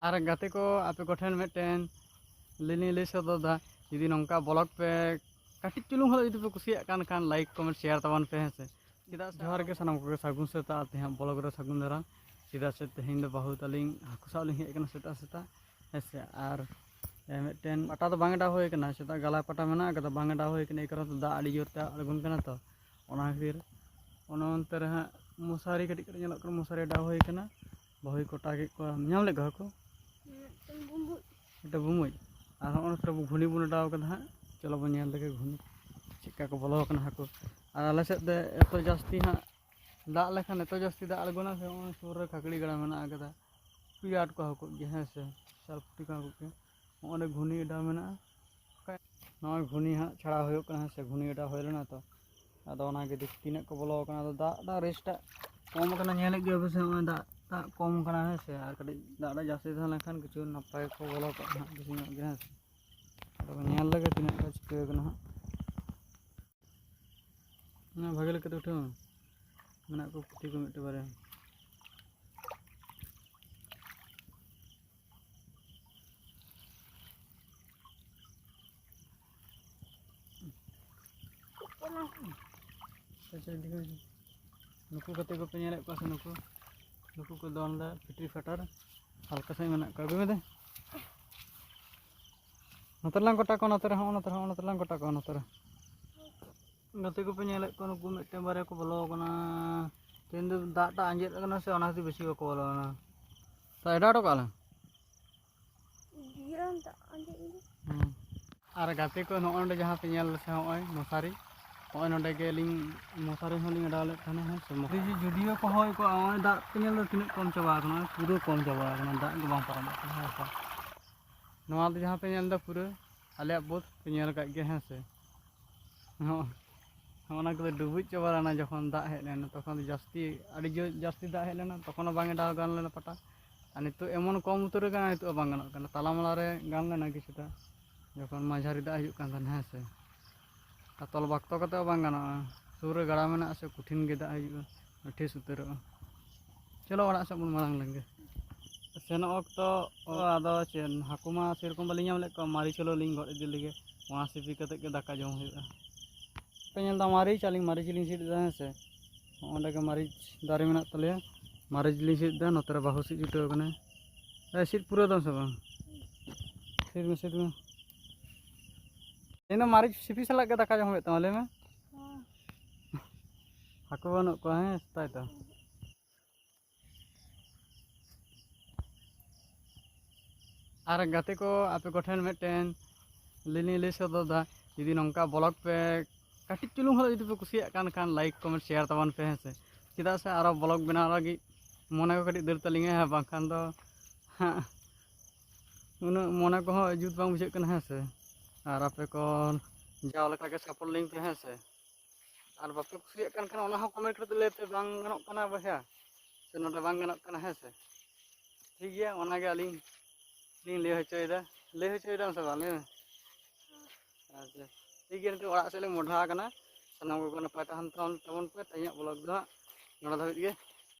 और गाते को आपे कोठेन मिट्टेन लिनी ले सददा यदि नौका ब्लॉग पे काटी चुलुंग हल यदि पे कुसिया कान लाइक कमेंट शेयर तबान पे हैं से चेदा से जोहार के सनाम को सागुन सेता तेहा ब्लॉग रे सागुन दारा चेदा से तेहिन दो बहुत अलिंग हाकु साव लिंग हेकना सेता सेता ऐसे और मिट्टेन पटा तो बांगडा होय कना सेता गला पटा मेना कदा बांगडा होय कना ए कारण दा आड़ी जोरते अड़गुन कना तो ओना खातिर ओना अंतर हा मशारी कटी कटी नेलक मशारी डा होय कना बहुई कोटा के को नाम ले को এটা বুমুই আর অনেকটা ঘুনি বুনে ডাও কাদা হ্যাঁ চলো বন নেল লগে ঘুনি চিকা কো বলো কানা হাকো আর আলে সেদ দে এত জাস্তি হ্যাঁ দাগ লেখান এত জাস্তি দাগ আলগোনা সে সুর রে খাকড়ি গড়া মেনা কাদা পিয়াট को हाको गे है से सेल्फ टिका को के অনেক ঘুনি ডা মেনা নয় ঘুনি হ্যাঁ ছাড়া হয়ো কানা সে ঘুনি ডা হইলো না তো আদো ওনা গে দেখ তিনে को বলো কানা দাগ ডা রেস্টা কম কানা নেলে গে বসে দাগ दा कम करना है से और कटी दादा जास्ती थान किचु नपाय को बोलो किसी लगे तीन चिका भागे लेके उठे मेना को पुटी को मिट्टे बारे नुकू कते को पे नेले पास नुकू नुकू को दोन दा फिटरी फटर हल्का से मेना का गमे दे नतरलां कोटा को नतरलां कोटा को नतर गते को पे नेले को नुकू मिट्टे बारे को बोलो कना तेन दो दाटा आंजेद कना से ओना बेसी को बोलो ना तो एडा तो काला गिरान ता आंजेद आर गते को नोंडे जहां पे नेल से होय मसारी होय नोंडे के लिंग मसारी होलिंग डाले थाने है से मसारी जुदियो को होय को होय दा पेनेल दो तिन कम चबा कना पूरा कम चबा कना दा के बां पारम है नोआ दो जहां पे नेल दा पूरा आले बहुत पेनेल का के है से हो ओना को डुबुज चबा ना जखन दा हे लेना तखन जास्ती आडी जास्ती दा हे लेना तखन बांगे डा गान लेना पटा आ नितो एमन कम उतर गाना नितो बांग गाना कना तालामाला रे गान लेना किछुटा जखन माझारी दा हिजुक कान है से तल बाक्तो कते बांग गाना सुर गड़ा मेना से कठिन गे दा हिजुक ठेस उतर चलो ओड़ा से बन मांग लेंगे सेन अक्तो आदो चेन हाकुमा सेरकम बाली नाम ले को मारी चलो लिंग गड इदि लगे वहां सिपी कते के दाका जम हुआ पेनल दा मारी चालिंग मारी चिलिंग सीट दा है से ओंडे के मारी दारे मेना तले मारी चिलिंग सीट दा नतरे बाहु सीट जुटो कने ए सीट पूरा दम से बांग सीट में इन मारी सिपी सला के दाका जम हुआ ले में हाको बन को है ताई तो और गाते को आपे कोठेन मिट्टेन लिनी ले सददा यदि नौका ब्लॉग पे काटी चुलुंग हल यदि पे कुसिया कान लाइक कमेंट शेयर तबान पे हैं से चेदा से आरो ब्लॉग बना लगी मने को कटी दर तलिंगे है बांखान दो उन मने को जुत बांग बुझे कना है से और आपे को जाव लका के सपोर्ट लिंक पे हैं से और बापे कुसिया कान ओना हो कमेंट करते लेते बांग गनोक कना बया से नोडे बांग गनोक कना है से ठीक गया ओना के अलिंग लिंग ले हचोयदा से बाले अच्छा ठीक है नितो ओड़ा से ले मोढा कना सनाम को नपाय तहन तबन पे तइया ब्लॉग दो नोडा धाबित गे।